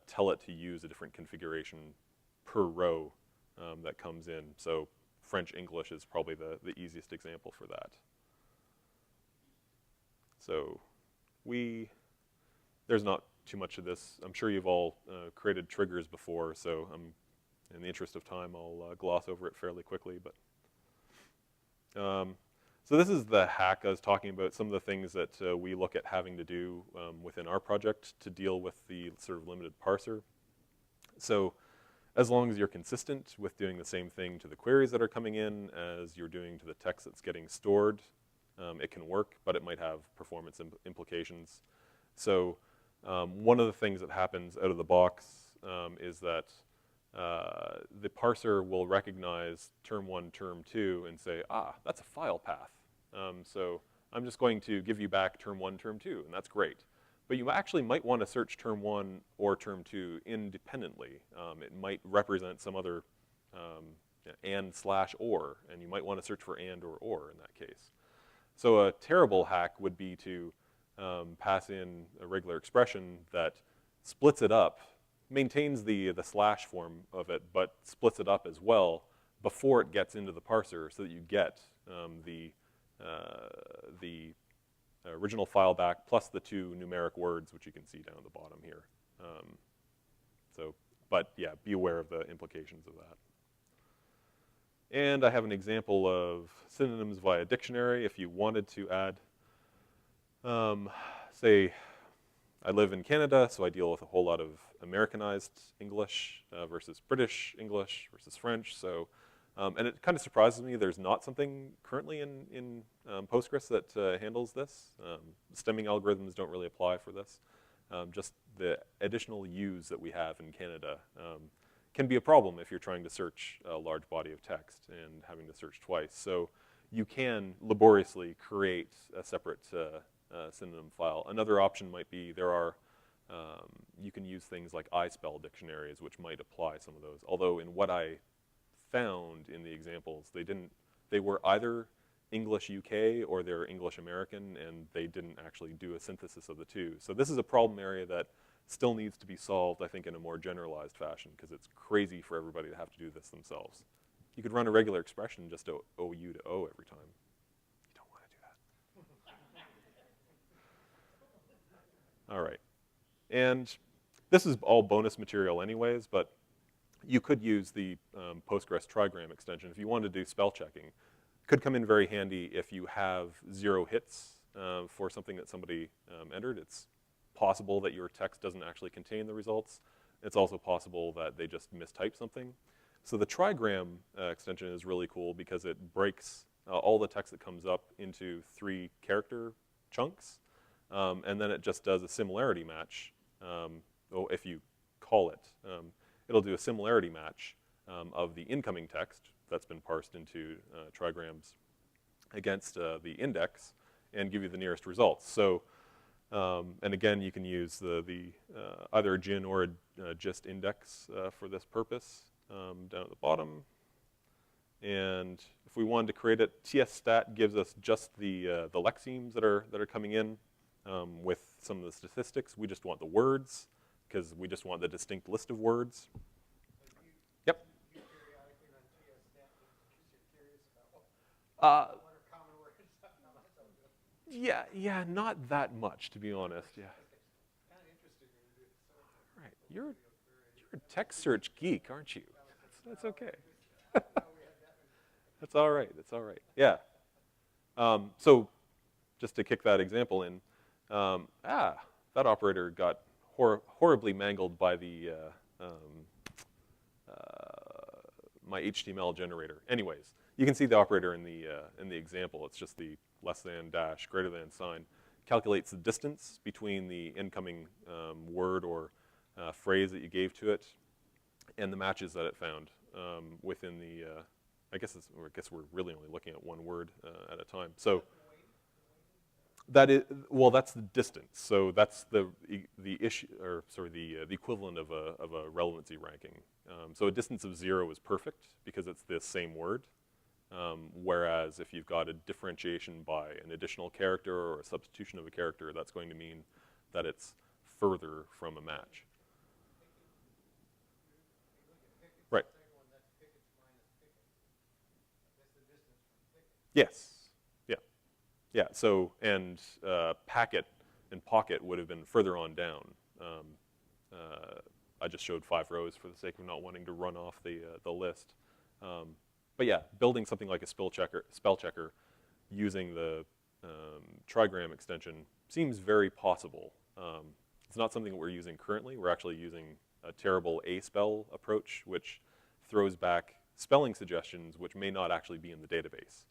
tell it to use a different configuration per row that comes in. So French English is probably the easiest example for that. So there's not too much of this. I'm sure you've all created triggers before, so in the interest of time, I'll gloss over it fairly quickly. But so this is the hack I was talking about, some of the things that we look at having to do within our project to deal with the sort of limited parser. So as long as you're consistent with doing the same thing to the queries that are coming in as you're doing to the text that's getting stored, it can work, but it might have performance implications. So one of the things that happens out of the box is that the parser will recognize term 1, term 2, and say, that's a file path. So I'm just going to give you back term 1, term 2, and that's great. But you actually might want to search term 1 or term 2 independently. It might represent some other and/or, and you might want to search for and or in that case. So a terrible hack would be to pass in a regular expression that splits it up, maintains the slash form of it, but splits it up as well before it gets into the parser so that you get the original file back plus the 2 numeric words, which you can see down at the bottom here. But yeah, be aware of the implications of that. And I have an example of synonyms via dictionary. If you wanted to add, say, I live in Canada, so I deal with a whole lot of Americanized English versus British English versus French. So, and it kind of surprises me there's not something currently in Postgres that handles this. Stemming algorithms don't really apply for this. Just the additional U's that we have in Canada can be a problem if you're trying to search a large body of text and having to search twice. So you can laboriously create a separate synonym file. Another option might be you can use things like iSpell dictionaries, which might apply some of those. Although in what I found in the examples. They were either English UK or they're English American, and they didn't actually do a synthesis of the two. So this is a problem area that still needs to be solved, I think, in a more generalized fashion, because it's crazy for everybody to have to do this themselves. You could run a regular expression just to OU to O every time. You don't want to do that. All right. And this is all bonus material anyways, but you could use the Postgres Trigram extension if you wanted to do spell checking. Could come in very handy if you have 0 hits for something that somebody entered. It's possible that your text doesn't actually contain the results. It's also possible that they just mistype something. So the Trigram extension is really cool because it breaks all the text that comes up into 3 character chunks, and then it just does a similarity match. If you call it, it'll do a similarity match of the incoming text that's been parsed into trigrams against the index and give you the nearest results. So, and again, you can use either a gin or a gist index for this purpose down at the bottom. And if we wanted to create it, tstat gives us just the lexemes that are coming in with some of the statistics. We just want the words because we just want the distinct list of words. Yep.
You periodically run tstat because you're curious about what are common words. No, that's all good.
Yeah, not that much, to be honest. Yeah.
Kind of interesting when you do it. So
Right. You're a text search geek, aren't you? That's okay. That's all right. That's all right. Yeah. So just to kick that example in, that operator got horribly mangled by the my HTML generator. Anyways, you can see the operator in the example. It's just the less than, dash, greater than sign. Calculates the distance between the incoming word or phrase that you gave to it and the matches that it found within the. I guess we're really only looking at one word at a time. So that is, well, that's the distance. So that's the issue, or sorry, the equivalent of a relevancy ranking. So a distance of 0 is perfect because it's the same word. Whereas if you've got a differentiation by an additional character or a substitution of a character, that's going to mean that it's further from a match. Right. Yes. Yeah. Yeah. So, and packet and pocket would have been further on down. I just showed 5 rows for the sake of not wanting to run off the list. But yeah, building something like a spell checker using the Trigram extension seems very possible. It's not something that we're using currently. We're actually using a terrible A-spell approach, which throws back spelling suggestions which may not actually be in the database.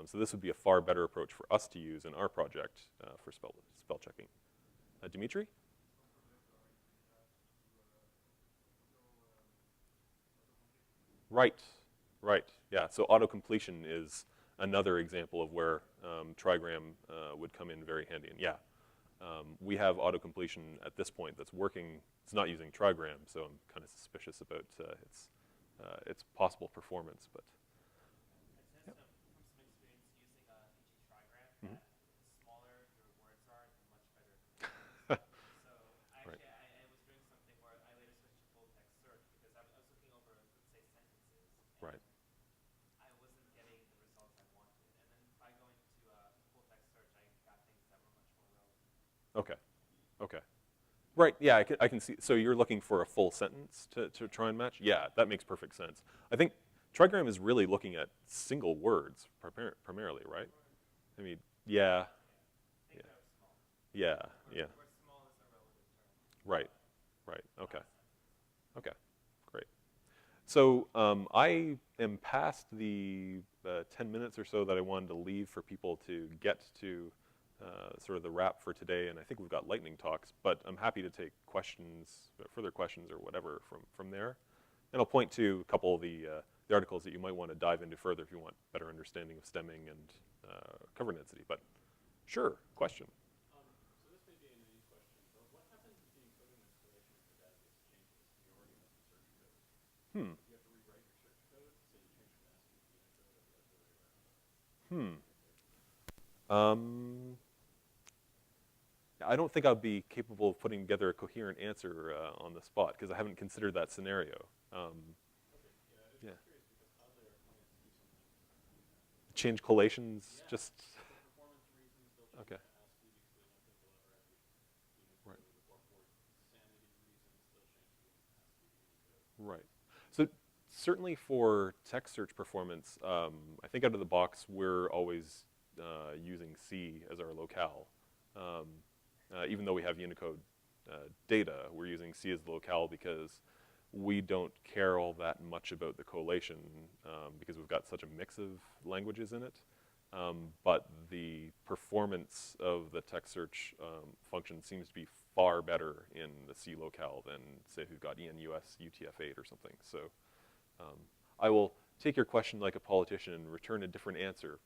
So this would be a far better approach for us to use in our project for spell checking. Dimitri? Right, right, yeah. So auto-completion is another example of where Trigram would come in very handy. And yeah, we have auto-completion at this point that's working. It's not using Trigram, so I'm kind of suspicious about its possible performance. But
From some experience using Trigram,
Mhm.
the smaller your words are, the much better. So actually, I was doing something where I later switched to full text search because I was looking over, let's say, sentences.
Right.
I wasn't getting the results I wanted. And then by going to full text search, I got things that were much more relevant.
Okay, okay. Right, yeah, I can see. So you're looking for a full sentence to try and match? Yeah, that makes perfect sense. I think Trigram is really looking at single words primarily, right? I mean, yeah. Yeah, yeah.
Where small is a relative term.
Right, right, okay. Okay, great. So I am past the 10 minutes or so that I wanted to leave for people to get to sort of the wrap for today, and I think we've got lightning talks, but I'm happy to take questions, further questions or whatever from there. And I'll point to a couple of the articles that you might want to dive into further if you want better understanding of stemming and cover density. But sure, question.
So this may be a naive question, but what happens if the encoding installation of the database changes and you already have the search code?
Hmm.
Do you have to rewrite your search code so you
I don't think I'd be capable of putting together a coherent answer on the spot because I haven't considered that scenario. Yeah. Change collations, just. Okay. Right. Right. So certainly for text search performance, I think out of the box we're always using C as our locale. Even though we have Unicode data, we're using C as the locale because we don't care all that much about the collation because we've got such a mix of languages in it. But the performance of the text search function seems to be far better in the C locale than, say, if you've got ENUS UTF-8 or something. So I will take your question like a politician and return a different answer.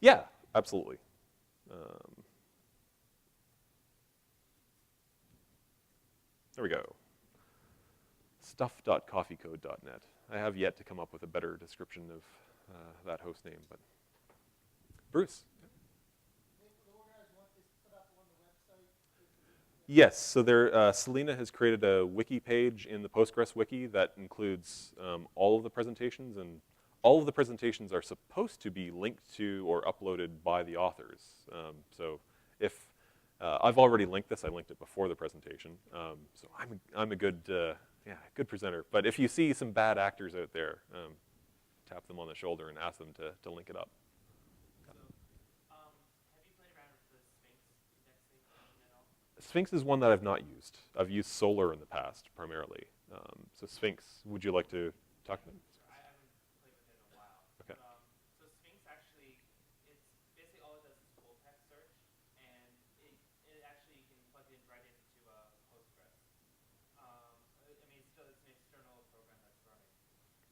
Yeah, absolutely. There we go. Stuff.coffeecode.net. I have yet to come up with a better description of that host name, but Bruce. Yes, so Selena has created a wiki page in the Postgres wiki that includes all of the presentations, and all of the presentations are supposed to be linked to or uploaded by the authors. So if I've already linked this, I linked it before the presentation. So I'm a good good presenter. But if you see some bad actors out there, tap them on the shoulder and ask them to link it up.
Have you played around with the Sphinx indexing function at all?
Sphinx is one that I've not used. I've used Solar in the past, primarily. So Sphinx, would you like to talk about it?
I haven't played with it in a while.
Okay.
So Sphinx actually, it's basically all it does is full text search, and it actually you can plug it right into Postgres. I mean, it's an external program that's running.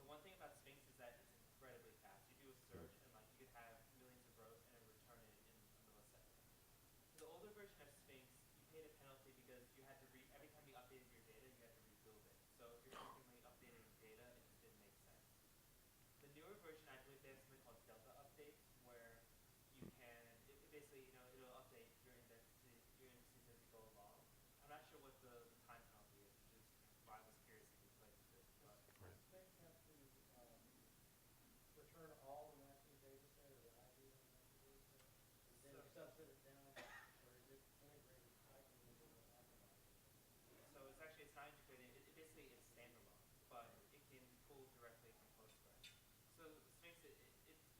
The one thing about Sphinx is that it's incredibly fast. You do a search, and like you could have millions of rows, and then return it in a millisecond. The older version of Sphinx, you paid a penalty because you had to every time you updated your data, you had to rebuild it. So if you're frequently updating data, it just didn't make sense. The newer version, I believe they have something called Delta Update, where you can, it basically, it'll update your indices as you go along. I'm not sure what the time penalty is, which is why I was curious if you played with it. But
Sphinx have to return all the matching data set or the ID on the matching data set, and then subset it down, or is it integrated tightly into the optimizer?
so it's not integrated. It basically it's standalone, but it can pull directly from Postgres. So Sphinx, it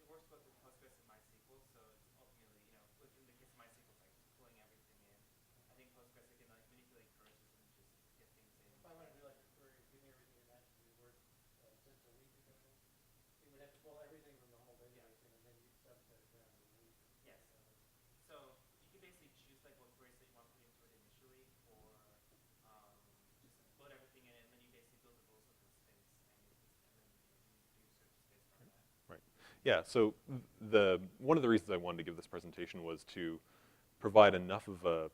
works both with Postgres and MySQL. So it's ultimately, within the case of MySQL, it's like pulling everything in. I think Postgres, it can like manipulate cursors and just get things in.
If I want to do like a query, give me everything in attribute work just a week ago, it would have to pull everything from the whole database in, and then you subset it down to a week.
Yes. So you can basically choose like what queries that you want to put into it initially, or just load everything in, and then you basically build the rules within Sphinx, and then you do searches based on that.
Right. Yeah, so one of the reasons I wanted to give this presentation was to provide enough of an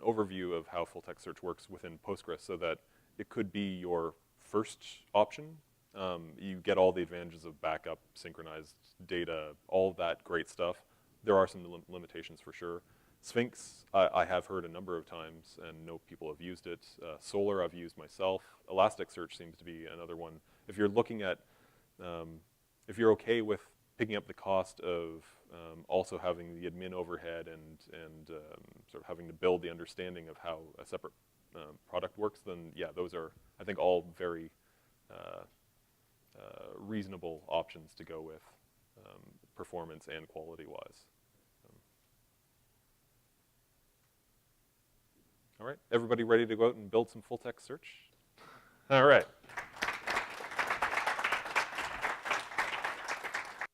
overview of how full text search works within Postgres so that it could be your first option. You get all the advantages of backup, synchronized data, all that great stuff. There are some limitations for sure. Sphinx, I have heard a number of times and know people have used it. Solar, I've used myself. Elasticsearch seems to be another one. If you're looking at, if you're okay with picking up the cost of also having the admin overhead and sort of having to build the understanding of how a separate product works, then yeah, those are, I think, all very reasonable options to go with, performance and quality-wise. All right, everybody ready to go out and build some full text search? All right.